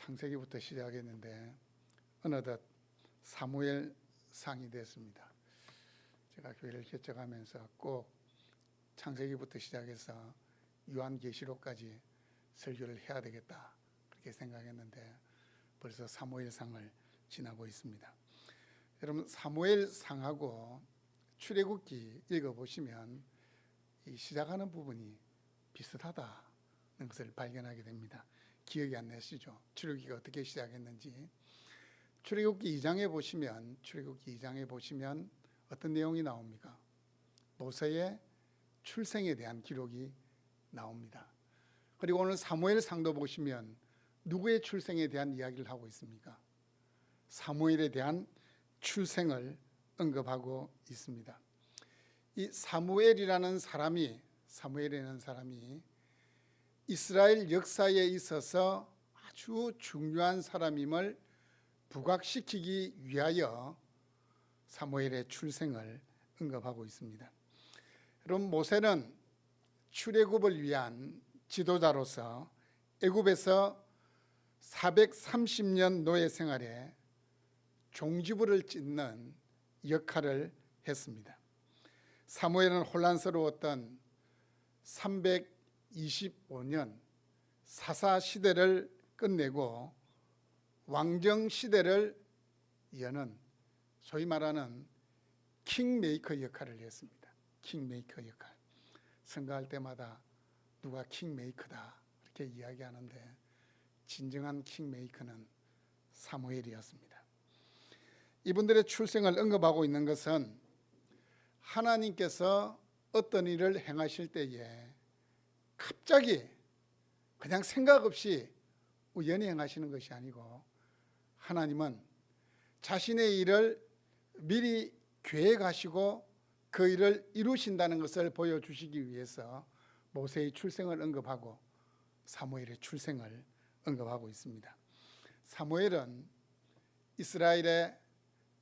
창세기부터 시작했는데 어느덧 사무엘상이 됐습니다. 제가 교회를 개척하면서 꼭 창세기부터 시작해서 요한계시록까지 설교를 해야 되겠다 그렇게 생각했는데 벌써 사무엘상을 지나고 있습니다. 여러분, 사무엘상하고 출애굽기 읽어보시면 이 시작하는 부분이 비슷하다는 것을 발견하게 됩니다. 기억이 안 나시죠? 출애굽기가 어떻게 시작했는지. 출애굽기 2장에 보시면 어떤 내용이 나옵니까? 모세의 출생에 대한 기록이 나옵니다. 그리고 오늘 사무엘상도 보시면 누구의 출생에 대한 이야기를 하고 있습니까? 사무엘에 대한 출생을 언급하고 있습니다. 이 사무엘이라는 사람이 이스라엘 역사에 있어서 아주 중요한 사람임을 부각시키기 위하여 사무엘의 출생을 언급하고 있습니다. 여러분, 모세는 출애굽을 위한 지도자로서 애굽에서 430년 노예 생활에 종지부를 찍는 역할을 했습니다. 사무엘은 혼란스러웠던 325년 사사시대를 끝내고 왕정시대를 여는 소위 말하는 킹메이커 역할을 했습니다. 킹메이커 역할. 선거할 때마다 누가 킹메이커다 이렇게 이야기하는데 진정한 킹메이커는 사무엘이었습니다. 이분들의 출생을 언급하고 있는 것은 하나님께서 어떤 일을 행하실 때에 갑자기 그냥 생각 없이 우연히 행하시는 것이 아니고 하나님은 자신의 일을 미리 계획하시고 그 일을 이루신다는 것을 보여주시기 위해서 모세의 출생을 언급하고 사무엘의 출생을 언급하고 있습니다. 사무엘은 이스라엘의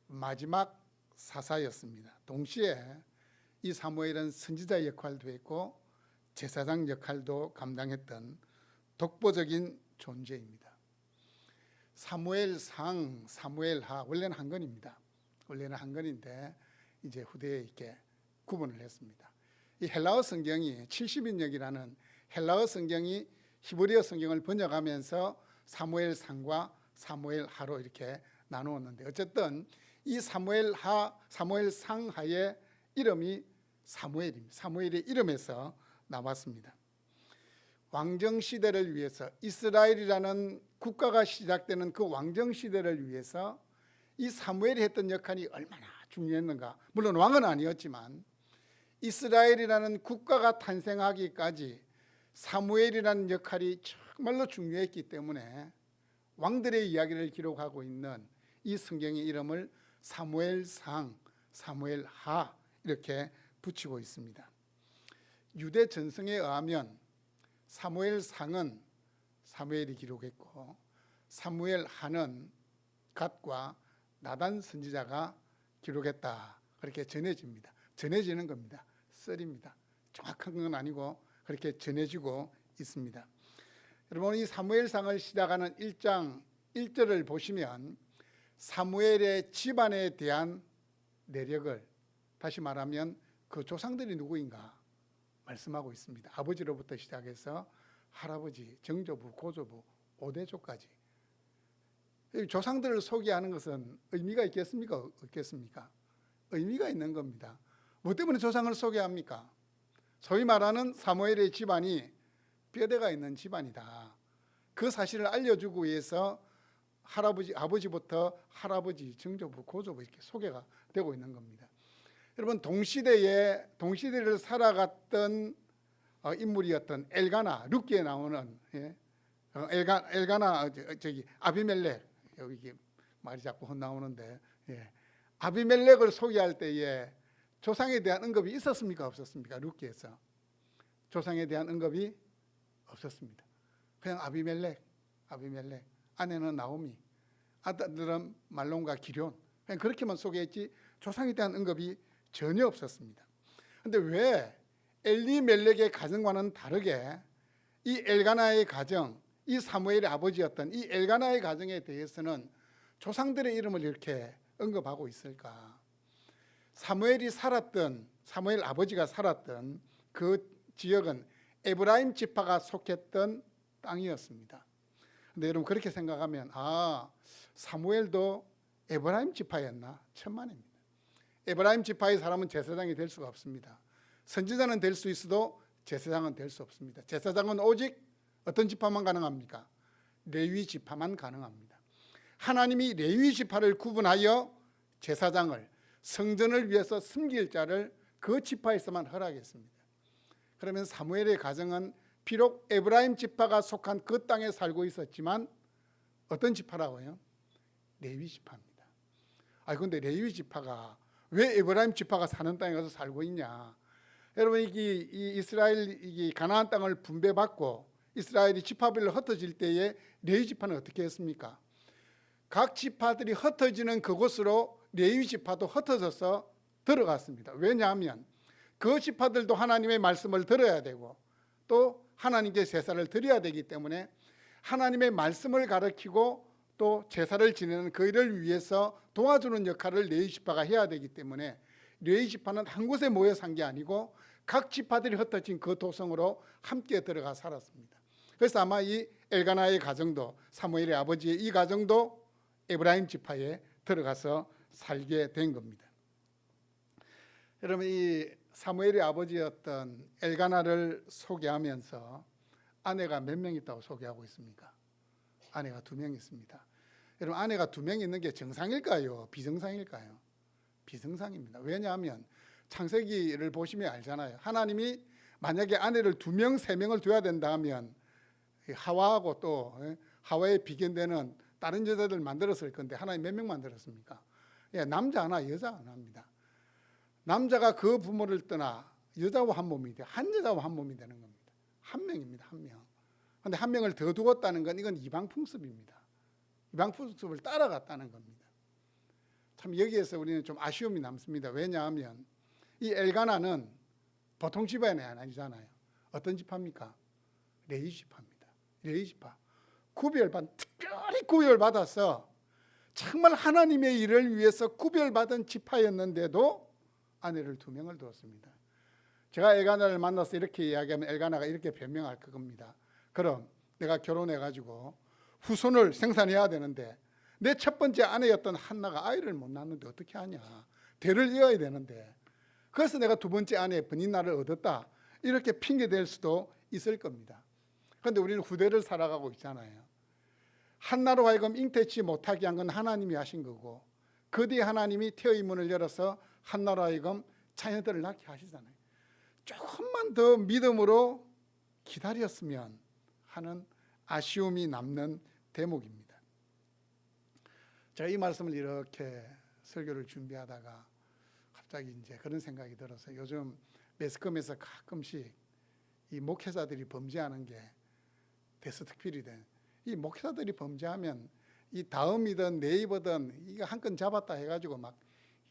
마지막 사사였습니다. 동시에 이 사무엘은 선지자 역할도 했고 제사장 역할도 감당했던 독보적인 존재입니다. 사무엘상, 사무엘하 원래는 한 권입니다. 원래는 한 권인데 이제 후대에 이렇게 구분을 했습니다. 이 헬라어 성경이 70인역이라는 헬라어 성경이 히브리어 성경을 번역하면서 사무엘상과 사무엘하로 이렇게 나누었는데 어쨌든 이 사무엘상하의 이름이 사무엘입니다. 사무엘의 이름에서 나왔습니다. 왕정시대를 위해서 이스라엘이라는 국가가 시작되는 그 왕정시대를 위해서 이 사무엘이 했던 역할이 얼마나 중요했는가. 물론 왕은 아니었지만 이스라엘이라는 국가가 탄생하기까지 사무엘이라는 역할이 정말로 중요했기 때문에 왕들의 이야기를 기록하고 있는 이 성경의 이름을 사무엘상, 사무엘하 이렇게 붙이고 있습니다. 유대 전승에 의하면 사무엘상은 사무엘이 기록했고 사무엘하는 갓과 나단 선지자가 기록했다 그렇게 전해집니다. 전해지는 겁니다. 썰입니다. 정확한 건 아니고 그렇게 전해지고 있습니다. 여러분, 이 사무엘상을 시작하는 1장 1절을 보시면 사무엘의 집안에 대한 내력을, 다시 말하면 그 조상들이 누구인가 말씀하고 있습니다. 아버지로부터 시작해서 할아버지, 정조부, 고조부, 5대조까지 조상들을 소개하는 것은 의미가 있겠습니까? 없겠습니까? 의미가 있는 겁니다. 뭐 때문에 조상을 소개합니까? 소위 말하는 사무엘의 집안이 뼈대가 있는 집안이다. 그 사실을 알려주기 위해서 할아버지, 아버지부터 할아버지, 정조부, 고조부 이렇게 소개가 되고 있는 겁니다. 여러분, 동시대를 살아갔던 인물이었던 엘가나, 룻기에 나오는 엘가나 아비멜렉, 여기 말이 자꾸 헛나오는데 아비멜렉을 소개할 때에 조상에 대한 언급이 있었습니까? 없었습니까? 룻기에서 조상에 대한 언급이 없었습니다. 그냥 아비멜렉, 아내는 나오미, 아들은 말론과 기럨, 그냥 그렇게만 소개했지 조상에 대한 언급이 전혀 없었습니다. 그런데 왜 엘리멜렉의 가정과는 다르게 이 엘가나의 가정, 이 사무엘의 아버지였던 이 엘가나의 가정에 대해서는 조상들의 이름을 이렇게 언급하고 있을까? 사무엘 아버지가 살았던 그 지역은 에브라임 지파가 속했던 땅이었습니다. 근데 여러분 그렇게 생각하면 사무엘도 에브라임 지파였나? 천만입니다. 에브라임 지파의 사람은 제사장이 될 수가 없습니다. 선지자는 될 수 있어도 제사장은 될 수 없습니다. 제사장은 오직 어떤 지파만 가능합니까? 레위 지파만 가능합니다. 하나님이 레위 지파를 구분하여 제사장을, 성전을 위해서 섬길 자를 그 지파에서만 허락했습니다. 그러면 사무엘의 가정은 비록 에브라임 지파가 속한 그 땅에 살고 있었지만 어떤 지파라고요? 레위 지파입니다. 그런데 레위 지파가 왜 에브라임 지파가 사는 땅에 가서 살고 있냐? 여러분 이 이스라엘 이 가나안 땅을 분배받고 이스라엘이 지파별로 흩어질 때에 레위 지파는 어떻게 했습니까? 각 지파들이 흩어지는 그곳으로 레위 지파도 흩어져서 들어갔습니다. 왜냐하면 그 지파들도 하나님의 말씀을 들어야 되고 또 하나님께 제사를 드려야 되기 때문에 하나님의 말씀을 가르치고 또 제사를 지내는 그 일을 위해서 도와주는 역할을 레위 지파가 해야 되기 때문에 레위 지파는 한 곳에 모여 산 게 아니고 각 지파들이 흩어진 그 도성으로 함께 들어가 살았습니다. 그래서 아마 이 엘가나의 가정도 사무엘의 아버지의 이 가정도 에브라임 지파에 들어가서 살게 된 겁니다. 여러분 이 사무엘의 아버지였던 엘가나를 소개하면서 아내가 몇 명 있다고 소개하고 있습니까? 아내가 2명 있습니다. 여러분 아내가 2명 있는 게 정상일까요? 비정상일까요? 비정상입니다. 왜냐하면 창세기를 보시면 알잖아요. 하나님이 만약에 아내를 2명, 3명을 둬야 된다 하면 하와하고 또 하와에 비견되는 다른 여자들 만들었을 건데 하나님 몇 명 만들었습니까? 남자 하나, 여자 하나입니다. 남자가 그 부모를 떠나 여자와 한 몸이 돼. 한 여자와 한 몸이 되는 겁니다. 한 명입니다. 한 명. 그런데 한 명을 더 두었다는 건 이건 이방 풍습입니다. 이방 풍습을 따라갔다는 겁니다. 참 여기에서 우리는 좀 아쉬움이 남습니다. 왜냐하면 이 엘가나는 보통 집안이 아니잖아요. 어떤 지파입니까? 레위 지파입니다. 레위 지파. 특별히 구별받아서 정말 하나님의 일을 위해서 구별받은 지파였는데도 아내를 2명을 두었습니다. 제가 엘가나를 만나서 이렇게 이야기하면 엘가나가 이렇게 변명할 겁니다. 그럼 내가 결혼해가지고 후손을 생산해야 되는데 내 첫 번째 아내였던 한나가 아이를 못 낳는데 어떻게 하냐. 대를 이어야 되는데 그래서 내가 2번째 아내의 번인날을 얻었다. 이렇게 핑계댈 수도 있을 겁니다. 그런데 우리는 후대를 살아가고 있잖아요. 한나로 하여금 잉태치 못하게 한 건 하나님이 하신 거고 그 뒤에 하나님이 태의 문을 열어서 한나로 하여금 자녀들을 낳게 하시잖아요. 조금만 더 믿음으로 기다렸으면 하는 아쉬움이 남는 대목입니다. 제가 이 말씀을 이렇게 설교를 준비하다가 갑자기 이제 그런 생각이 들어서 요즘 매스컴에서 가끔씩 이 목회자들이 범죄하는 게 대서특필이 된 이 목회자들이 범죄하면 이 다음이든 네이버든 이거 한 건 잡았다 해가지고 막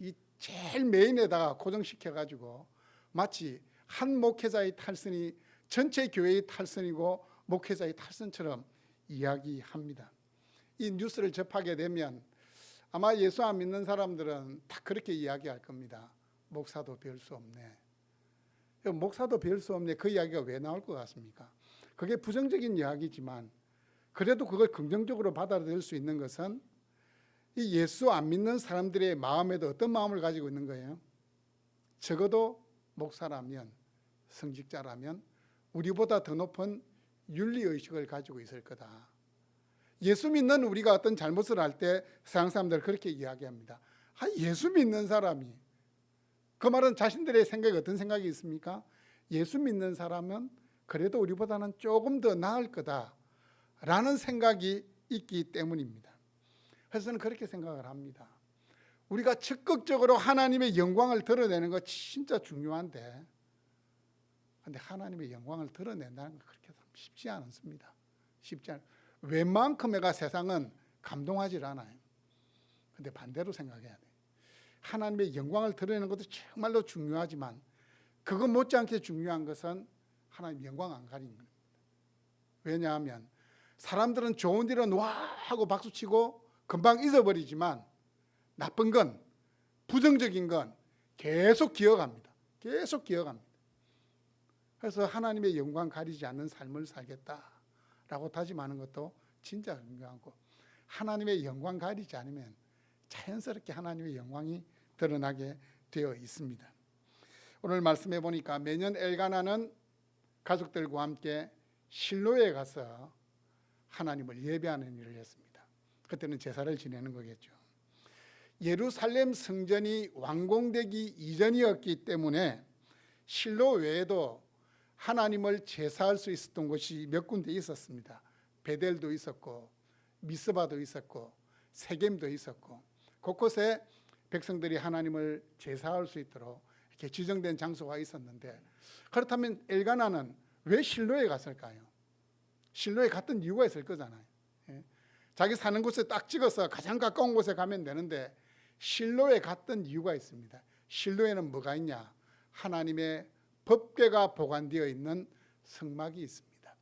이 제일 메인에다가 고정시켜가지고 마치 한 목회자의 탈선이 전체 교회의 탈선이고 목회자의 탈선처럼 이야기합니다. 이 뉴스를 접하게 되면 아마 예수 안 믿는 사람들은 다 그렇게 이야기할 겁니다. 목사도 별 수 없네. 목사도 별 수 없네. 그 이야기가 왜 나올 것 같습니까? 그게 부정적인 이야기지만 그래도 그걸 긍정적으로 받아들일 수 있는 것은 이 예수 안 믿는 사람들의 마음에도 어떤 마음을 가지고 있는 거예요? 적어도 목사라면, 성직자라면 우리보다 더 높은 윤리의식을 가지고 있을 거다. 예수 믿는 우리가 어떤 잘못을 할 때 세상 사람들 그렇게 이야기합니다. 예수 믿는 사람이, 그 말은 자신들의 생각이 어떤 생각이 있습니까? 예수 믿는 사람은 그래도 우리보다는 조금 더 나을 거다라는 생각이 있기 때문입니다. 그래서 저는 그렇게 생각을 합니다. 우리가 적극적으로 하나님의 영광을 드러내는 거 진짜 중요한데, 근데 하나님의 영광을 드러낸다는 건 그렇게 쉽지 않습니다. 쉽지 않아요. 웬만큼에가 세상은 감동하지 않아요. 근데 반대로 생각해야 돼요. 하나님의 영광을 드러내는 것도 정말로 중요하지만 그것 못지않게 중요한 것은 하나님 영광 안 가리는 겁니다. 왜냐하면 사람들은 좋은 일은 와 하고 박수치고 금방 잊어버리지만 나쁜 건, 부정적인 건 계속 기억합니다. 계속 기억합니다. 그래서 하나님의 영광 가리지 않는 삶을 살겠다라고 다짐하는 것도 진짜 중요하고, 하나님의 영광 가리지 않으면 자연스럽게 하나님의 영광이 드러나게 되어 있습니다. 오늘 말씀해 보니까 매년 엘가나는 가족들과 함께 실로에 가서 하나님을 예배하는 일을 했습니다. 그때는 제사를 지내는 거겠죠. 예루살렘 성전이 완공되기 이전이었기 때문에 실로 외에도 하나님을 제사할 수 있었던 곳이 몇 군데 있었습니다. 베델도 있었고 미스바도 있었고 세겜도 있었고, 곳곳에 백성들이 하나님을 제사할 수 있도록 이렇게 지정된 장소가 있었는데, 그렇다면 엘가나는 왜 실로에 갔을까요? 실로에 갔던 이유가 있을 거잖아요. 자기 사는 곳에 딱 찍어서 가장 가까운 곳에 가면 되는데 실로에 갔던 이유가 있습니다. 실로에는 뭐가 있냐? 하나님의 법궤가 보관되어 있는 성막이 있습니다.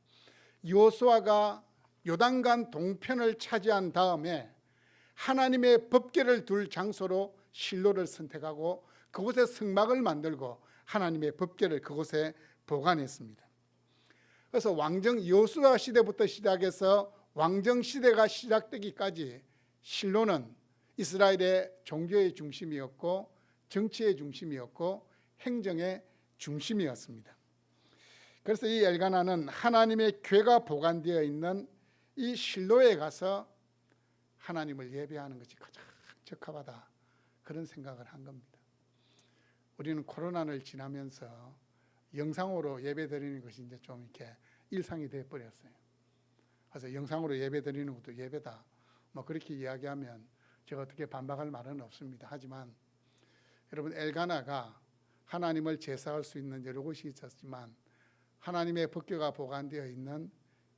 여호수아가 요단강 동편을 차지한 다음에 하나님의 법궤를 둘 장소로 실로를 선택하고 그곳에 성막을 만들고 하나님의 법궤를 그곳에 보관했습니다. 그래서 왕정 여호수아 시대부터 시작해서 왕정 시대가 시작되기까지 실로는 이스라엘의 종교의 중심이었고 정치의 중심이었고 행정의 중심이었습니다. 그래서 이 엘가나는 하나님의 궤가 보관되어 있는 이 실로에 가서 하나님을 예배하는 것이 가장 적합하다, 그런 생각을 한 겁니다. 우리는 코로나를 지나면서 영상으로 예배드리는 것이 이제 좀 이렇게 일상이 되어 버렸어요. 그래서 영상으로 예배드리는 것도 예배다, 뭐 그렇게 이야기하면 제가 어떻게 반박할 말은 없습니다. 하지만 여러분, 엘가나가 하나님을 제사할 수 있는 여러 곳이 있었지만 하나님의 법궤가 보관되어 있는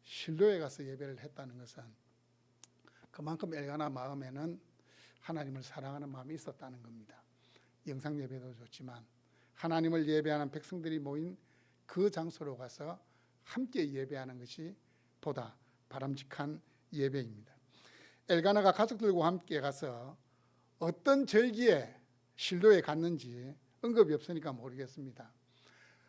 실로에 가서 예배를 했다는 것은 그만큼 엘가나 마음에는 하나님을 사랑하는 마음이 있었다는 겁니다. 영상 예배도 좋지만 하나님을 예배하는 백성들이 모인 그 장소로 가서 함께 예배하는 것이 보다 바람직한 예배입니다. 엘가나가 가족들과 함께 가서 어떤 절기에 실로에 갔는지 언급이 없으니까 모르겠습니다.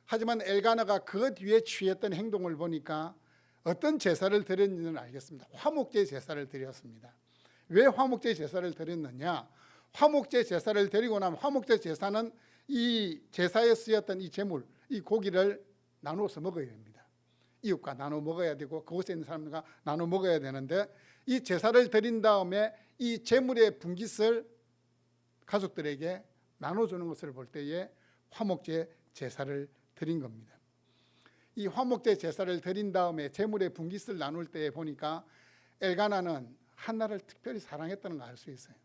하지만 엘가나가 그 뒤에 취했던 행동을 보니까 어떤 제사를 드렸는지는 알겠습니다. 화목제 제사를 드렸습니다. 왜 화목제 제사를 드렸느냐? 화목제 제사를 드리고 나면 화목제 제사는 이 제사에 쓰였던 이 제물, 이 고기를 나누어서 먹어야 됩니다. 이웃과 나눠 먹어야 되고 그곳에 있는 사람들과 나눠 먹어야 되는데, 이 제사를 드린 다음에 이 제물의 분깃을 가족들에게 나눠주는 것을 볼 때에 화목제 제사를 드린 겁니다. 이 화목제 제사를 드린 다음에 제물의 분깃을 나눌 때 보니까 엘가나는 한나를 특별히 사랑했다는 걸 알 수 있어요.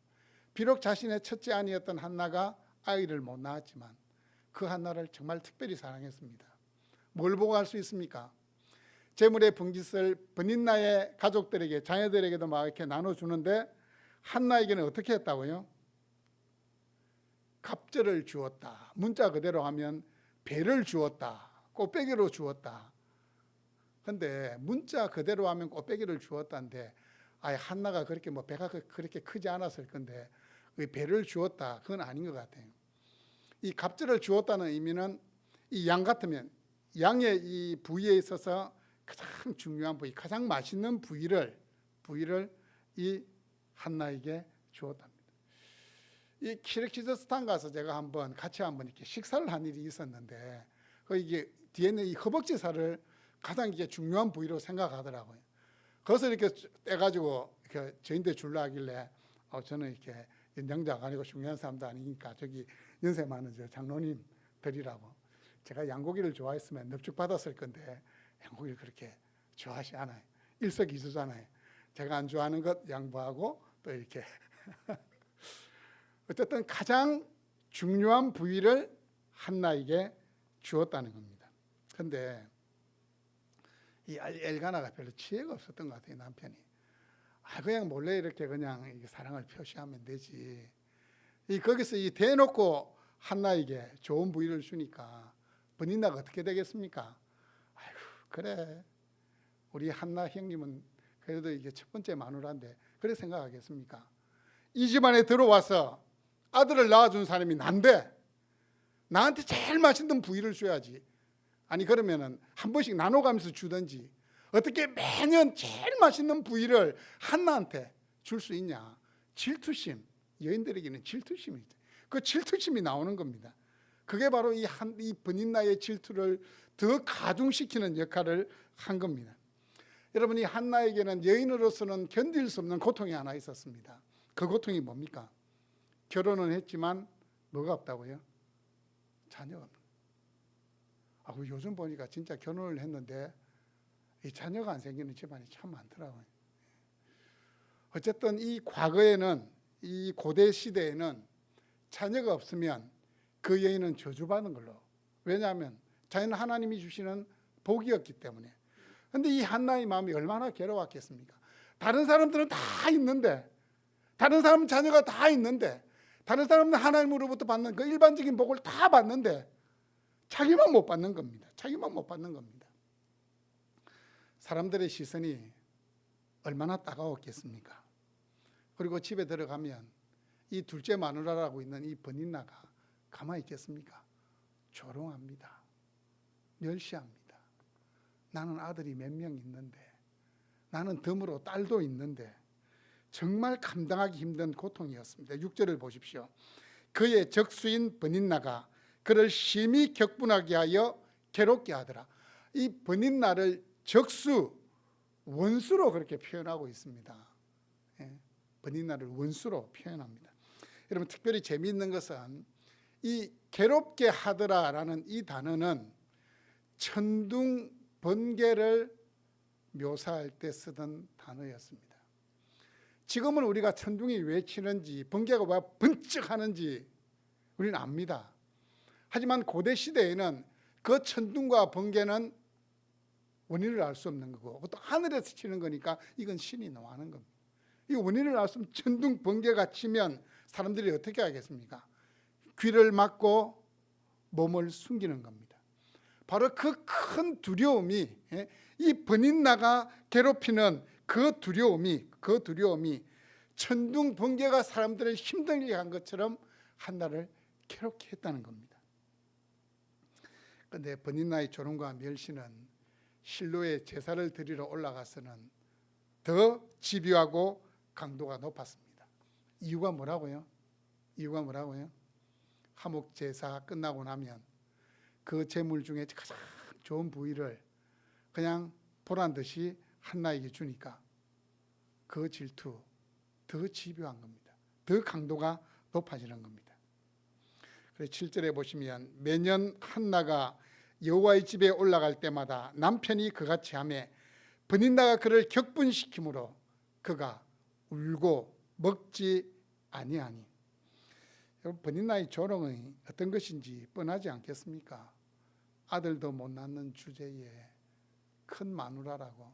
비록 자신의 첫째 아니었던 한나가 아이를 못 낳았지만 그 한나를 정말 특별히 사랑했습니다. 뭘 보고 알 수 있습니까? 제물의 분깃을 브닛나의 가족들에게, 자녀들에게도 막 이렇게 나눠주는데 한나에게는 어떻게 했다고요? 갑절을 주었다. 문자 그대로 하면 배를 주었다. 꽃배기로 주었다. 근데 문자 그대로 하면 꽃배기를 주었다는데, 아예 한나가 그렇게 뭐 배가 그렇게 크지 않았을 건데 배를 주었다, 그건 아닌 것 같아요. 이 갑절을 주었다는 의미는 이 양 같으면 양의 이 부위에 있어서 가장 중요한 부위, 가장 맛있는 부위를 이 한나에게 주었답니다. 이 키르기즈스탄 가서 제가 같이 한번 이렇게 식사를 한 일이 있었는데, 이게 뒤에 있는 이 허벅지살을 가장 이게 중요한 부위로 생각하더라고요. 그것을 이렇게 떼가지고 이렇게 저인데 줄라 하길래 저는 이렇게 연장자가 아니고 중요한 사람도 아니니까 저기 연세 많은 저 장로님 드리라고. 제가 양고기를 좋아했으면 넙죽 받았을 건데 양고기를 그렇게 좋아하지 않아요. 일석이조잖아요. 제가 안 좋아하는 것 양보하고 또 이렇게 어쨌든 가장 중요한 부위를 한나에게 주었다는 겁니다. 그런데 이 엘가나가 별로 지혜가 없었던 것 같아요. 남편이 그냥 몰래 이렇게 그냥 사랑을 표시하면 되지. 거기서 대놓고 한나에게 좋은 부위를 주니까 브닛나가 어떻게 되겠습니까? 아이고, 그래, 우리 한나 형님은 그래도 이게 첫 번째 마누라인데 그래 생각하겠습니까? 이 집안에 들어와서 아들을 낳아준 사람이 난데 나한테 제일 맛있는 부위를 줘야지. 아니 그러면은 한 번씩 나눠가면서 주든지 어떻게 매년 제일 맛있는 부위를 한나한테 줄 수 있냐. 질투심, 여인들에게는 질투심이 있죠. 그 질투심이 나오는 겁니다. 그게 바로 이 브닛나의 질투를 더 가중시키는 역할을 한 겁니다. 여러분, 이 한나에게는 여인으로서는 견딜 수 없는 고통이 하나 있었습니다. 그 고통이 뭡니까? 결혼은 했지만 뭐가 없다고요? 자녀가 없는 거예요. 요즘 보니까 진짜 결혼을 했는데 이 자녀가 안 생기는 집안이 참 많더라고요. 어쨌든 이 과거에는, 이 고대 시대에는 자녀가 없으면 그 여인은 저주받는 걸로. 왜냐하면 자녀는 하나님이 주시는 복이었기 때문에. 그런데 이 한나의 마음이 얼마나 괴로웠겠습니까? 다른 사람들은 다 있는데, 다른 사람은 자녀가 다 있는데, 다른 사람은 하나님으로부터 받는 그 일반적인 복을 다 받는데 자기만 못 받는 겁니다. 자기만 못 받는 겁니다. 사람들의 시선이 얼마나 따가웠겠습니까? 그리고 집에 들어가면 이 둘째 마누라라고 있는 이 브닛나가 가만히 있겠습니까? 조롱합니다. 멸시합니다. 나는 아들이 몇 명 있는데, 나는 덤으로 딸도 있는데, 정말 감당하기 힘든 고통이었습니다. 6절을 보십시오. 그의 적수인 브how 그를 심히 격분하게 하여 괴롭게 하더라. 이 브닛나를 적수, 원수로 그렇게 표현하고 있습니다. 브닛나를 원수로 표현합니다. 여러분, 특별히 재미있는 것은 이 괴롭게 하더라라는 이 단어는 천둥, 번개를 묘사할 때 쓰던 단어였습니다. 지금은 우리가 천둥이 왜 치는지, 번개가 왜 번쩍 하는지 우리는 압니다. 하지만 고대 시대에는 그 천둥과 번개는 원인을 알 수 없는 거고, 또 하늘에서 치는 거니까 이건 신이 노하는 겁니다. 이 원인을 알 수 없는 천둥, 번개가 치면 사람들이 어떻게 하겠습니까? 귀를 막고 몸을 숨기는 겁니다. 바로 그 큰 두려움이, 이 브닛나가 괴롭히는 그 두려움이 천둥, 번개가 사람들을 힘들게 한 것처럼 한나를 괴롭게 했다는 겁니다. 그런데 브닛나의 조롱과 멸시는 실로에 제사를 드리러 올라가서는 더 집요하고 강도가 높았습니다. 이유가 뭐라고요? 화목 제사 끝나고 나면 그 제물 중에 가장 좋은 부위를 그냥 보란 듯이 한나에게 주니까 그 질투 더 집요한 겁니다. 더 강도가 높아지는 겁니다. 그래서 7절에 보시면 매년 한나가 여호와의 집에 올라갈 때마다 남편이 그같이 하매 브닛나가 그를 격분시키므로 그가 울고 먹지 아니하니. 브닛나의 조롱이 어떤 것인지 뻔하지 않겠습니까? 아들도 못 낳는 주제에 큰 마누라라고.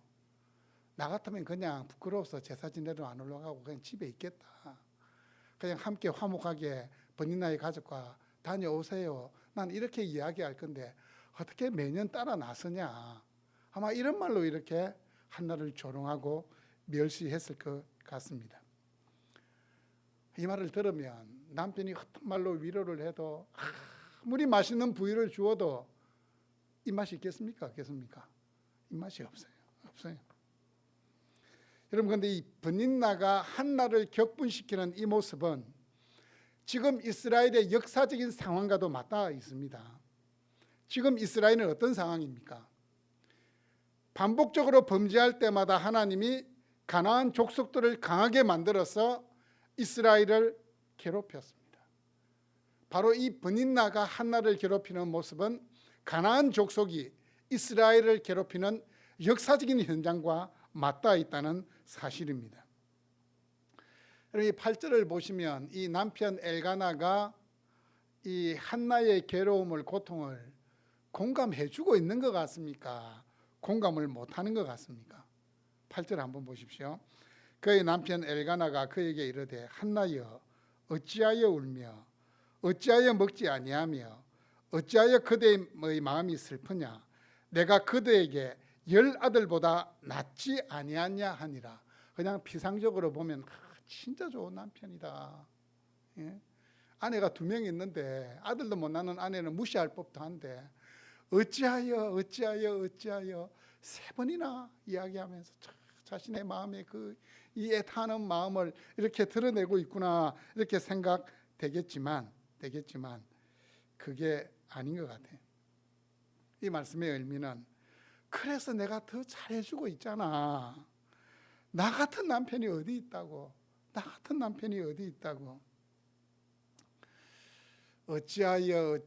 나 같으면 그냥 부끄러워서 제사 지내러 안 올라가고 그냥 집에 있겠다. 그냥 함께 화목하게 브닛나의 가족과 다녀오세요. 난 이렇게 이야기할 건데 어떻게 매년 따라 나서냐. 아마 이런 말로 이렇게 한나를 조롱하고 멸시했을 것 같습니다. 이 말을 들으면 남편이 어떤 말로 위로를 해도 아무리 맛있는 부위를 주어도 입맛이 있겠습니까? 없겠습니까? 입맛이 없어요. 여러분, 그런데 이 브닛나가 한나를 격분시키는 이 모습은 지금 이스라엘의 역사적인 상황과도 맞닿아 있습니다. 지금 이스라엘은 어떤 상황입니까? 반복적으로 범죄할 때마다 하나님이 가나안 족속들을 강하게 만들어서 이스라엘을 괴롭혔습니다. 바로 이 브닛나가 한나를 괴롭히는 모습은 가나안 족속이 이스라엘을 괴롭히는 역사적인 현장과 맞닿아 있다는 사실입니다. 이 8절을 보시면 이 남편 엘가나가 이 한나의 괴로움을, 고통을 공감해주고 있는 것 같습니까? 공감을 못하는 것 같습니까? 8절 한번 보십시오. 그의 남편 엘가나가 그에게 이르되 한나여 어찌하여 울며 어찌하여 먹지 아니하며 어찌하여 그대의 마음이 슬프냐? 내가 그대에게 열 아들보다 낫지 아니하냐 하니라. 그냥 피상적으로 보면 진짜 좋은 남편이다. 예? 아내가 2명 있는데 아들도 못 낳는 아내는 무시할 법도 한데 어찌하여 3번이나 이야기하면서 자신의 마음에 이 애타는 마음을 이렇게 드러내고 있구나 이렇게 생각되겠지만 그게 아닌 것 같아요. 이 말씀의 의미는 그래서 내가 더 잘해주고 있잖아. 나 같은 남편이 어디 있다고. 어찌하여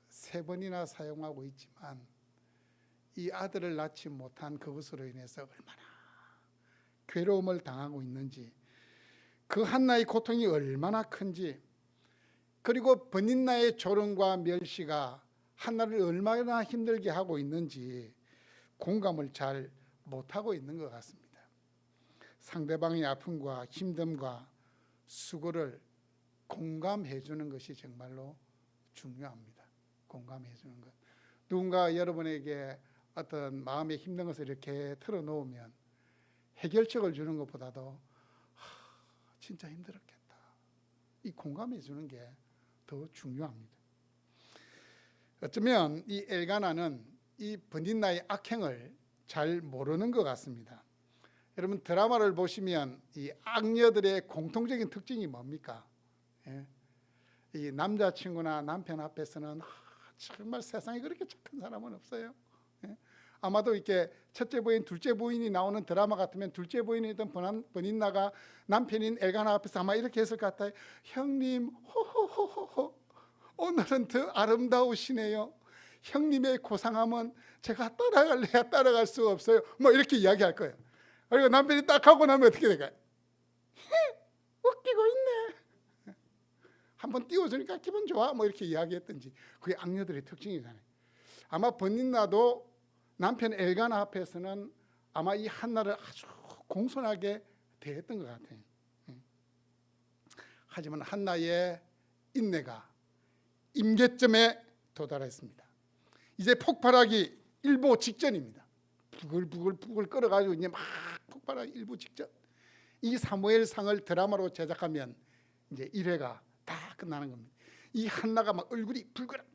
3번이나 사용하고 있지만 이 아들을 낳지 못한 그것으로 인해서 얼마나 괴로움을 당하고 있는지, 그 한나의 고통이 얼마나 큰지, 그리고 버닌나의 조롱과 멸시가 한나를 얼마나 힘들게 하고 있는지 공감을 잘 못하고 있는 것 같습니다. 상대방의 아픔과 힘듦과 수고를 공감해 주는 것이 정말로 중요합니다. 공감해 주는 것. 누군가 여러분에게 어떤 마음에 힘든 것을 이렇게 털어놓으면 해결책을 주는 것보다도 진짜 힘들었겠다. 이 공감해 주는 게 더 중요합니다. 어쩌면 이 엘가나는 이 버닌나의 악행을 잘 모르는 것 같습니다. 여러분 드라마를 보시면 이 악녀들의 공통적인 특징이 뭡니까? 예? 이 남자친구나 남편 앞에서는 정말 세상에 그렇게 착한 사람은 없어요. 예? 아마도 이렇게 첫째 부인, 둘째 부인이 나오는 드라마 같으면 둘째 부인이던 버닌나가 남편인 엘가나 앞에서 아마 이렇게 했을 것 같아요. 형님, 호호호호호, 오늘은 더 아름다우시네요. 형님의 고상함은 제가 따라갈래야 따라갈 수가 없어요. 뭐 이렇게 이야기할 거예요. 그리고 남편이 딱 하고 나면 어떻게 될까요? 웃기고 있네. 한번 띄워주니까 기분 좋아. 뭐 이렇게 이야기했든지. 그게 악녀들의 특징이잖아요. 아마 버닌나도 남편 엘가나 앞에서는 아마 이 한나를 아주 공손하게 대했던 것 같아요. 하지만 한나의 인내가 임계점에 도달했습니다. 이제 폭발하기 일보 직전입니다. 부글부글 끓어가지고 이제 막 폭발하기 일보 직전. 이 사무엘상을 드라마로 제작하면 이제 1회가 다 끝나는 겁니다. 이 한나가 막 얼굴이 불그락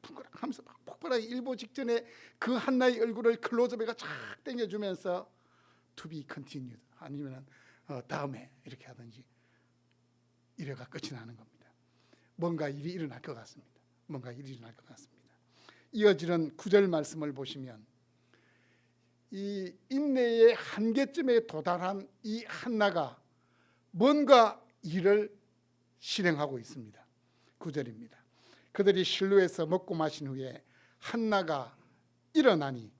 하면서 막 폭발하기 일보 직전에 그 한나의 얼굴을 클로즈업에가 쫙 당겨주면서 to be continued 아니면 다음에 이렇게 하든지 1회가 끝이 나는 겁니다. 뭔가 일이 일어날 것 같습니다. 이어지는 9절 말씀을 보시면 이 인내의 한계점에 도달한 이 한나가 뭔가 일을 실행하고 있습니다. 9절입니다. 그들이 실로에서 먹고 마신 후에 한나가 일어나니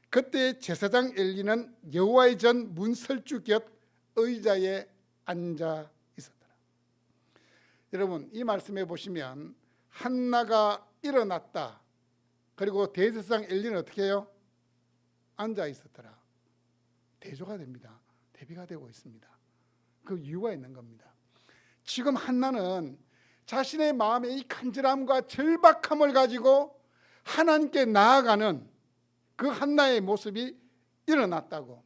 그때 제사장 엘리는 여호와의 전 문설주 곁 의자에 앉아 있었더라. 여러분 이 말씀에 보시면 한나가 일어났다. 그리고 대제사장 엘리는 어떻게 해요? 앉아 있었더라. 대조가 됩니다. 대비가 되고 있습니다. 그 이유가 있는 겁니다. 지금 한나는 자신의 마음의 이 간절함과 절박함을 가지고 하나님께 나아가는 그 한나의 모습이 일어났다고.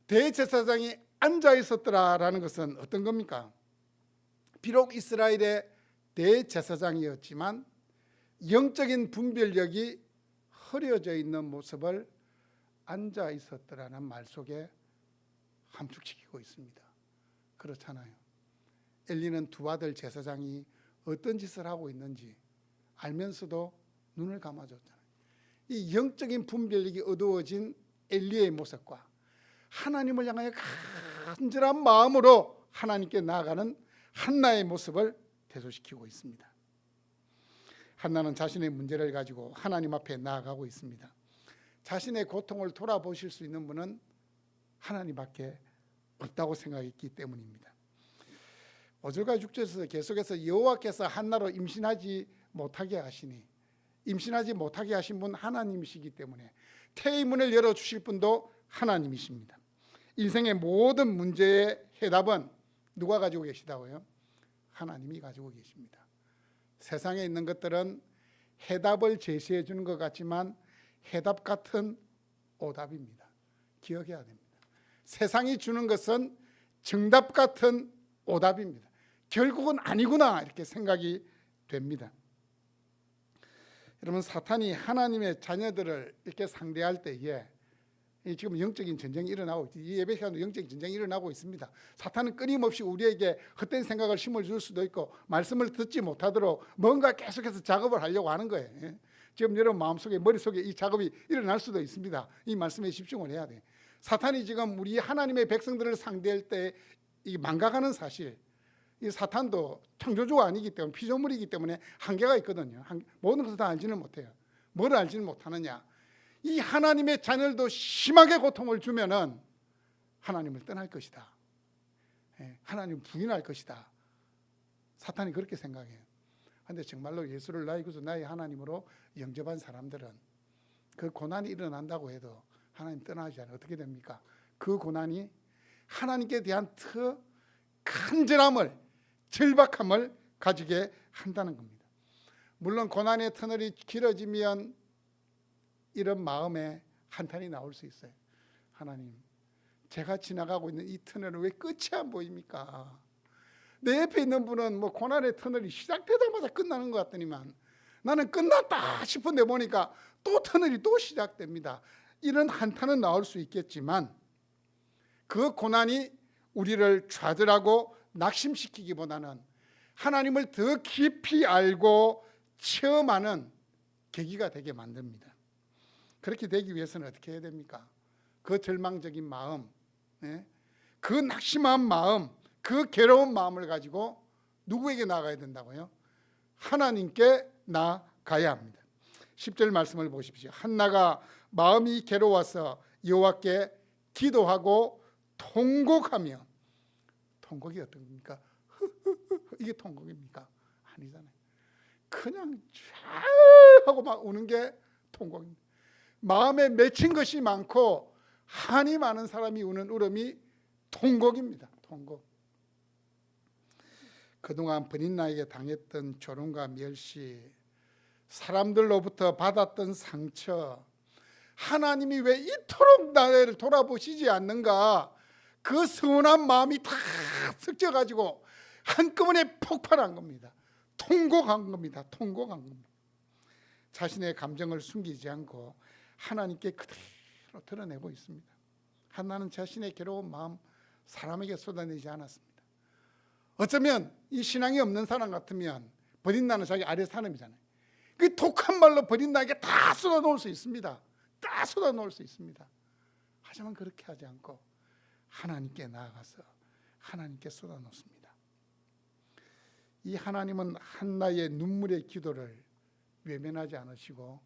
대제사장이 앉아 있었더라라는 것은 어떤 겁니까? 비록 이스라엘의 대제사장이었지만 영적인 분별력이 흐려져 있는 모습을 앉아 있었더라는 말 속에 함축시키고 있습니다. 그렇잖아요. 엘리는 두 아들 제사장이 어떤 짓을 하고 있는지 알면서도 눈을 감아줬잖아요. 이 영적인 분별력이 어두워진 엘리의 모습과 하나님을 향하여 간절한 마음으로 하나님께 나아가는 한나의 모습을 대조시키고 있습니다. 한나는 자신의 문제를 가지고 하나님 앞에 나아가고 있습니다. 자신의 고통을 돌아보실 수 있는 분은 하나님밖에 없다고 생각했기 때문입니다. 5절과 6절에서 계속해서 여호와께서 한나로 임신하지 못하게 하신 분 하나님이시기 때문에 태의 문을 열어주실 분도 하나님이십니다. 인생의 모든 문제의 해답은 누가 가지고 계시다고요? 하나님이 가지고 계십니다. 세상에 있는 것들은 해답을 제시해 주는 것 같지만 해답 같은 오답입니다. 기억해야 됩니다. 세상이 주는 것은 정답 같은 오답입니다. 결국은 아니구나 이렇게 생각이 됩니다. 여러분, 사탄이 하나님의 자녀들을 이렇게 상대할 때에 지금 영적인 전쟁이 일어나고 있죠. 이 예배 시간도 영적인 전쟁이 일어나고 있습니다. 사탄은 끊임없이 우리에게 헛된 생각을 심어줄 수도 있고 말씀을 듣지 못하도록 뭔가 계속해서 작업을 하려고 하는 거예요. 지금 여러분 마음속에 머릿속에 이 작업이 일어날 수도 있습니다. 이 말씀에 집중을 해야 돼요. 사탄이 지금 우리 하나님의 백성들을 상대할 때 이 망각하는 사실, 이 사탄도 창조주가 아니기 때문에 피조물이기 때문에 한계가 있거든요. 모든 것을 다 알지는 못해요. 뭘 알지는 못하느냐, 이 하나님의 자녀들도 심하게 고통을 주면은 하나님을 떠날 것이다. 하나님 부인할 것이다. 사탄이 그렇게 생각해요. 그런데 정말로 예수를 나의 구주 나의 하나님으로 영접한 사람들은 그 고난이 일어난다고 해도 하나님 떠나지 않아요. 어떻게 됩니까? 그 고난이 하나님께 대한 더 간절함을, 절박함을 가지게 한다는 겁니다. 물론 고난의 터널이 길어지면 이런 마음에 한탄이 나올 수 있어요. 하나님, 제가 지나가고 있는 이 터널은 왜 끝이 안 보입니까? 내 옆에 있는 분은 뭐 고난의 터널이 시작되자마자 끝나는 것 같더니만 나는 끝났다 싶은데 보니까 또 터널이 또 시작됩니다. 이런 한탄은 나올 수 있겠지만 그 고난이 우리를 좌절하고 낙심시키기보다는 하나님을 더 깊이 알고 체험하는 계기가 되게 만듭니다. 그렇게 되기 위해서는 어떻게 해야 됩니까? 그 절망적인 마음, 그 낙심한 마음, 그 괴로운 마음을 가지고 누구에게 나아가야 된다고요? 하나님께 나아가야 합니다. 10절 말씀을 보십시오. 한나가 마음이 괴로워서 여호와께 기도하고 통곡하며, 통곡이 어떤 겁니까? 이게 통곡입니까? 아니잖아요. 그냥 쫙 하고 막 우는 게 통곡입니다. 마음에 맺힌 것이 많고 한이 많은 사람이 우는 울음이 통곡입니다. 통곡. 그동안 버린나에게 당했던 조롱과 멸시, 사람들로부터 받았던 상처, 하나님이 왜 이토록 나를 돌아보시지 않는가, 그 서운한 마음이 다 섞여가지고 한꺼번에 폭발한 겁니다. 통곡한 겁니다. 통곡한 겁니다. 자신의 감정을 숨기지 않고 하나님께 그대로 드러내고 있습니다. 한나는 자신의 괴로운 마음 사람에게 쏟아내지 않았습니다. 어쩌면 이 신앙이 없는 사람 같으면 버린나는 자기 아래 사람이잖아요. 그 독한 말로 버린나에게 다 쏟아놓을 수 있습니다. 다 쏟아놓을 수 있습니다. 하지만 그렇게 하지 않고 하나님께 나아가서 하나님께 쏟아놓습니다. 이 하나님은 한나의 눈물의 기도를 외면하지 않으시고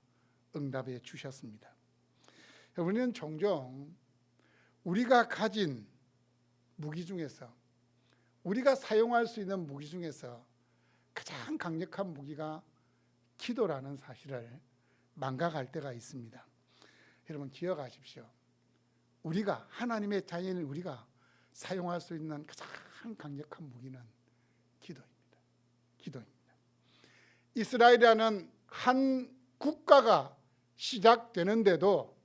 응답해 주셨습니다. 우리는 종종 우리가 가진 무기 중에서, 우리가 사용할 수 있는 무기 중에서 가장 강력한 무기가 기도라는 사실을 망각할 때가 있습니다. 여러분 기억하십시오. 우리가 하나님의 자녀인 우리가 사용할 수 있는 가장 강력한 무기는 기도입니다. 기도입니다. 이스라엘이라는 한 국가가 시작되는데도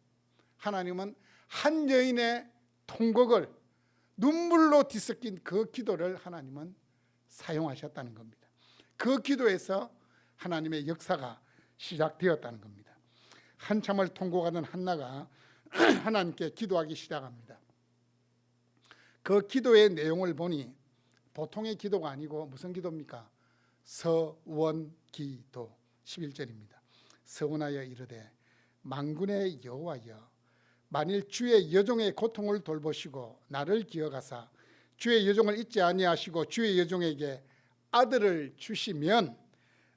하나님은 한 여인의 통곡을, 눈물로 뒤섞인 그 기도를 하나님은 사용하셨다는 겁니다. 그 기도에서 하나님의 역사가 시작되었다는 겁니다. 한참을 통곡하던 한나가 하나님께 기도하기 시작합니다. 그 기도의 내용을 보니 보통의 기도가 아니고 무슨 기도입니까? 서원기도 11절입니다. 서원하여 이르되 만군의 여호와여, 만일 주의 여종의 고통을 돌보시고 나를 기억하사 주의 여종을 잊지 아니하시고 주의 여종에게 아들을 주시면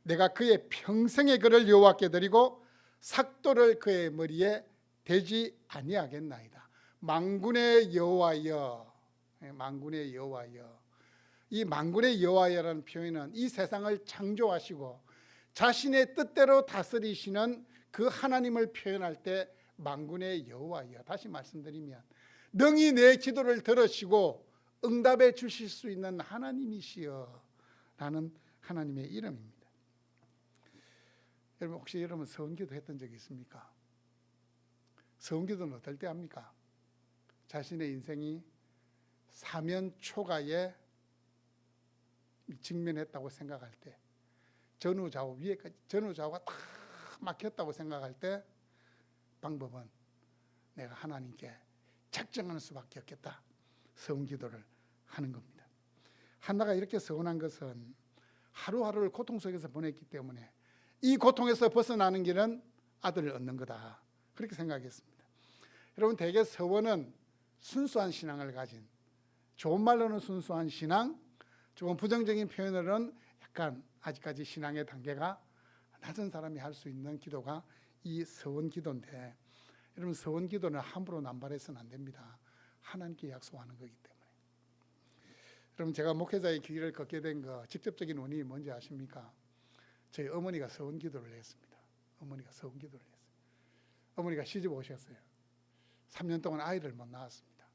내가 그의 평생의 그를 여호와께 드리고 삭도를 그의 머리에 대지 아니하겠나이다. 만군의 여호와여, 만군의 여호와여. 이 만군의 여호와여라는 표현은 이 세상을 창조하시고 자신의 뜻대로 다스리시는 그 하나님을 표현할 때 만군의 여호와여. 다시 말씀드리면 능히 내 기도를 들으시고 응답해 주실 수 있는 하나님이시여 라는 하나님의 이름입니다. 여러분 혹시 여러분 서원기도 했던 적이 있습니까? 서원기도는 어떨 때 합니까? 자신의 인생이 사면 초가에 직면했다고 생각할 때, 전후좌우 위에까지 전후좌우가 다 막혔다고 생각할 때 방법은 내가 하나님께 작정하는 수밖에 없겠다. 서원기도를 하는 겁니다. 한나가 이렇게 서원한 것은 하루하루를 고통 속에서 보냈기 때문에 이 고통에서 벗어나는 길은 아들을 얻는 거다. 그렇게 생각했습니다. 여러분, 대개 서원은 순수한 신앙을 가진, 좋은 말로는 순수한 신앙, 조금 부정적인 표현으로는 약간 아직까지 신앙의 단계가 낮은 사람이 할 수 있는 기도가 이 서원 기도인데, 여러분, 서원 기도는 함부로 남발해서는 안 됩니다. 하나님께 약속하는 거기 때문에. 여러분, 제가 목회자의 길을 걷게 된 거 직접적인 원인이 뭔지 아십니까? 저희 어머니가 서원 기도를 했습니다. 어머니가 서원 기도를 했어요. 어머니가 시집 오셨어요. 3년 동안 아이를 못 낳았습니다.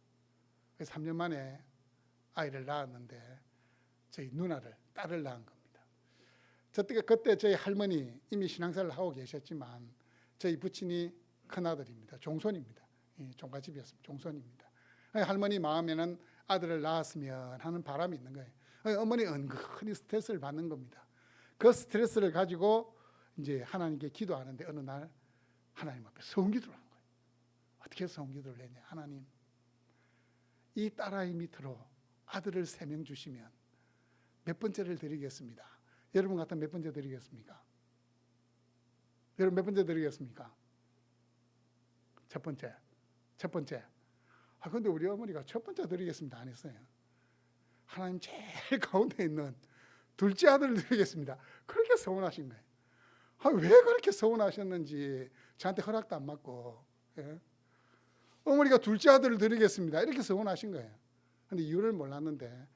3년 만에 아이를 낳았는데 저희 누나를, 딸을 낳은 겁니다. 그때 저희 할머니 이미 신앙생활을 하고 계셨지만 저희 부친이 큰아들입니다. 종손입니다. 종갓집이었습니다. 종손입니다. 할머니 마음에는 아들을 낳았으면 하는 바람이 있는 거예요. 어머니 은근히 스트레스를 받는 겁니다. 그 스트레스를 가지고 이제 하나님께 기도하는데 어느 날 하나님 앞에 서원기도를 한 거예요. 어떻게 서원기도를 했냐? 하나님, 이 딸아이 밑으로 아들을 3명 주시면 몇 번째를 드리겠습니다. 여러분 같은 몇 번째 드리겠습니까? 여러분 몇 번째 드리겠습니까? 첫 번째. 근데 우리 어머니가 첫 번째 드리겠습니다 안 했어요. 하나님 제일 가운데 있는 둘째 아들을 드리겠습니다. 그렇게 서원하신 거예요. 왜 그렇게 서원하셨는지 저한테 허락도 안 받고, 예? 어머니가 둘째 아들을 드리겠습니다 이렇게 서원하신 거예요. 근데 이유를 몰랐는데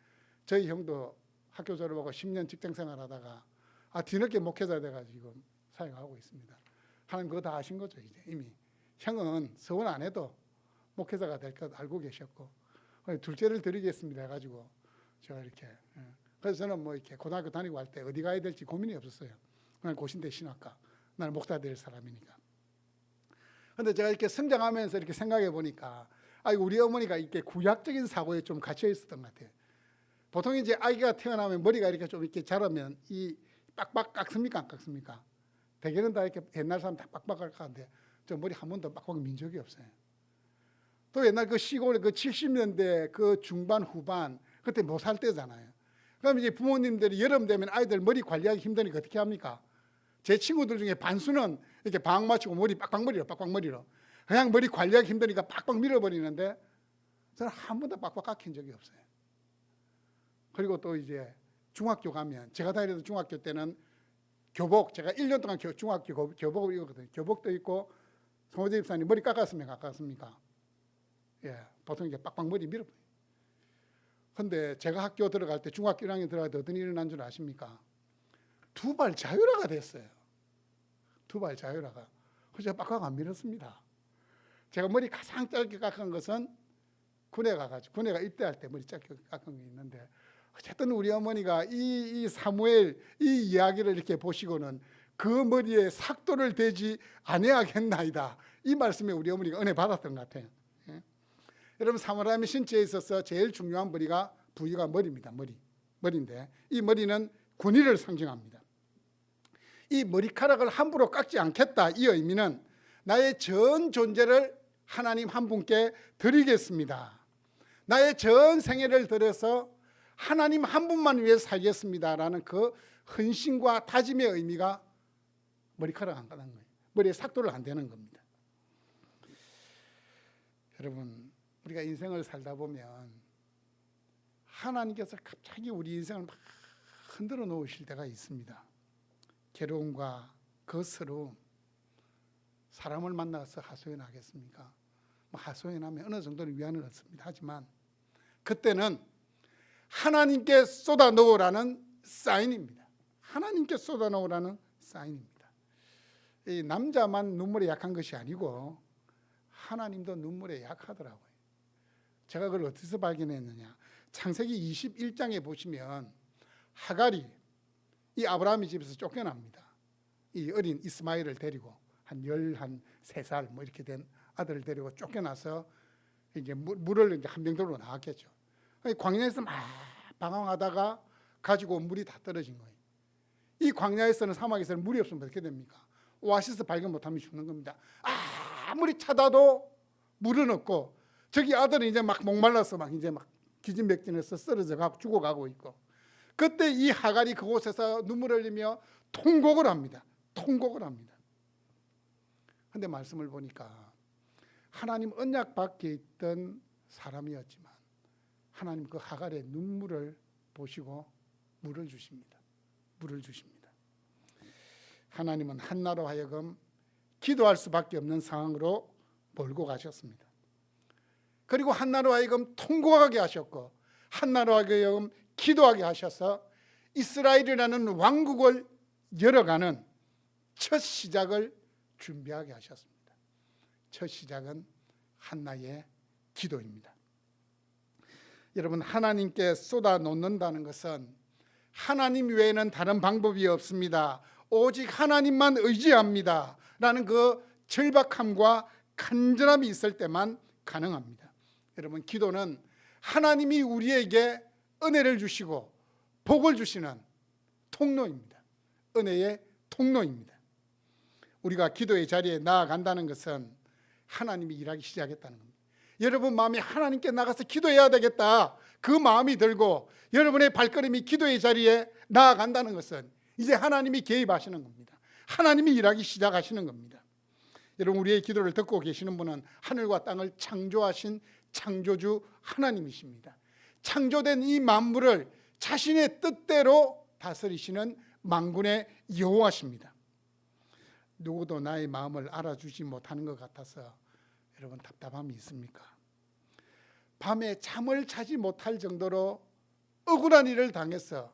저희 형도 학교 졸업하고 10년 직장생활 하다가 뒤늦게 목회자 돼가지고 사역하고 있습니다. 하나님 그거 다 아신 거죠. 이제 이미 형은 서원 안 해도 목회자가 될 것 알고 계셨고, 둘째를 드리겠습니다 해가지고 제가 이렇게, 그래서 저는 뭐 이렇게 고등학교 다니고 할 때 어디 가야 될지 고민이 없었어요. 그냥 고신대 신학과, 나는 목사 될 사람이니까. 근데 제가 이렇게 성장하면서 이렇게 생각해 보니까 우리 어머니가 이렇게 구약적인 사고에 좀 갇혀 있었던 것 같아요. 보통 이제 아이가 태어나면 머리가 이렇게 좀 이렇게 자라면 이 빡빡 깎습니까 안 깎습니까? 대개는 다 이렇게 옛날 사람 다 빡빡 깎았는데 저 머리 한 번도 빡빡 민 적이 없어요. 또 옛날 그 시골 그 70년대 그 중반 후반 그때 못 살 때잖아요. 그럼 이제 부모님들이 여름 되면 아이들 머리 관리하기 힘드니까 어떻게 합니까? 제 친구들 중에 반수는 이렇게 방학 마치고 머리 빡빡머리로 그냥 머리 관리하기 힘드니까 빡빡 밀어버리는데 저는 한 번도 빡빡 깎인 적이 없어요. 그리고 또 이제 중학교 가면, 제가 다니던 중학교 때는 교복, 제가 1년 동안 중학교 교복을 입었거든요. 교복도 입고 송호재 집사님 머리 깎았습니까? 예, 보통 이게 빡빡 머리 밀어버려요. 근데 제가 학교 들어갈 때, 중학교 1학년 들어갈 때 어떤 일이 일어난 줄 아십니까? 2발 자유라가 됐어요. 2발 자유라가. 그래서 제가 빡빡 안 밀었습니다. 제가 머리 가장 짧게 깎은 것은 군에가 입대할 때 머리 짧게 깎은 게 있는데, 어쨌든 우리 어머니가 이 사무엘 이 이야기를 이렇게 보시고는 그 머리에 삭도를 대지 아니하겠나이다, 이 말씀에 우리 어머니가 은혜 받았던 것 같아요. 예? 여러분, 사람의 신체에 있어서 제일 중요한 부위가 머리입니다. 머리인데 이 머리는 군의를 상징합니다. 이 머리카락을 함부로 깎지 않겠다, 이 의미는 나의 전 존재를 하나님 한 분께 드리겠습니다. 나의 전 생애를 들여서 하나님 한 분만 위해 살겠습니다라는 그 헌신과 다짐의 의미가 머리카락 안 까는 거예요. 머리에 삭도를 안 대는 겁니다. 여러분, 우리가 인생을 살다 보면 하나님께서 갑자기 우리 인생을 막 흔들어 놓으실 때가 있습니다. 괴로움과 거스름, 사람을 만나서 하소연하겠습니까? 하소연하면 어느 정도는 위안을 얻습니다. 하지만 그때는 하나님께 쏟아놓으라는 사인입니다. 하나님께 쏟아놓으라는 사인입니다. 이 남자만 눈물에 약한 것이 아니고 하나님도 눈물에 약하더라고요. 제가 그걸 어디서 발견했느냐, 창세기 21장에 보시면 하갈이 이 아브라함의 집에서 쫓겨납니다. 이 어린 이스마엘을 데리고 한 13살 뭐 이렇게 된 아들을 데리고 쫓겨나서 이제 물을 이제 한병들로 나왔겠죠. 광야에서 막 방황하다가 가지고 온 물이 다 떨어진 거예요. 이 광야에서는, 사막에서는 물이 없으면 어떻게 됩니까? 오아시스 발견 못하면 죽는 겁니다. 아무리 찾아도 물은 없고, 저기 아들은 이제 막 목말라서 막 이제 막 기진맥진해서 쓰러져 가고 죽어가고 있고, 그때 이 하갈이 그곳에서 눈물을 흘리며 통곡을 합니다. 통곡을 합니다. 근데 말씀을 보니까 하나님 언약 밖에 있던 사람이었지만 하나님 그 하갈의 눈물을 보시고 물을 주십니다. 물을 주십니다. 하나님은 한나로 하여금 기도할 수밖에 없는 상황으로 몰고 가셨습니다. 그리고 한나로 하여금 통곡하게 하셨고, 한나로 하여금 기도하게 하셔서 이스라엘이라는 왕국을 열어가는 첫 시작을 준비하게 하셨습니다. 첫 시작은 한나의 기도입니다. 여러분, 하나님께 쏟아 놓는다는 것은 하나님 외에는 다른 방법이 없습니다. 오직 하나님만 의지합니다. 라는 그 절박함과 간절함이 있을 때만 가능합니다. 여러분, 기도는 하나님이 우리에게 은혜를 주시고 복을 주시는 통로입니다. 은혜의 통로입니다. 우리가 기도의 자리에 나아간다는 것은 하나님이 일하기 시작했다는 겁니다. 여러분 마음에 하나님께 나가서 기도해야 되겠다, 그 마음이 들고 여러분의 발걸음이 기도의 자리에 나아간다는 것은 이제 하나님이 개입하시는 겁니다. 하나님이 일하기 시작하시는 겁니다. 여러분, 우리의 기도를 듣고 계시는 분은 하늘과 땅을 창조하신 창조주 하나님이십니다. 창조된 이 만물을 자신의 뜻대로 다스리시는 만군의 여호와십니다. 누구도 나의 마음을 알아주지 못하는 것 같아서 여러분 답답함이 있습니까? 밤에 잠을 자지 못할 정도로 억울한 일을 당해서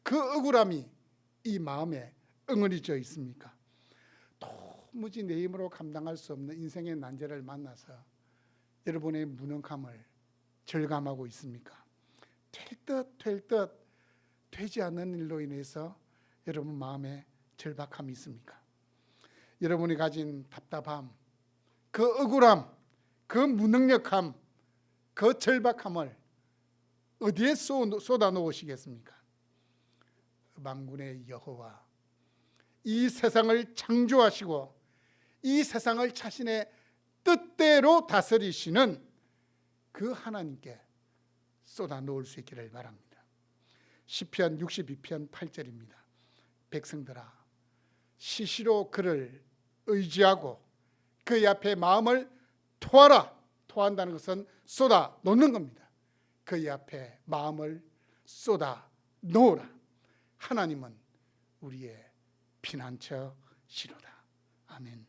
그 억울함이 이 마음에 응어리져 있습니까? 도무지 내 힘으로 감당할 수 없는 인생의 난제를 만나서 여러분의 무능함을 절감하고 있습니까? 될 듯 되지 않는 일로 인해서 여러분 마음에 절박함이 있습니까? 여러분이 가진 답답함, 그 억울함, 그 무능력함, 그 절박함을 어디에 쏟아 놓으시겠습니까? 만군의 여호와, 이 세상을 창조하시고 이 세상을 자신의 뜻대로 다스리시는 그 하나님께 쏟아 놓을 수 있기를 바랍니다. 시편 62편 8절입니다. 백성들아, 시시로 그를 의지하고 그의 앞에 마음을 토하라. 토한다는 것은 쏟아 놓는 겁니다. 그의 앞에 마음을 쏟아 놓으라. 하나님은 우리의 피난처시로다. 아멘.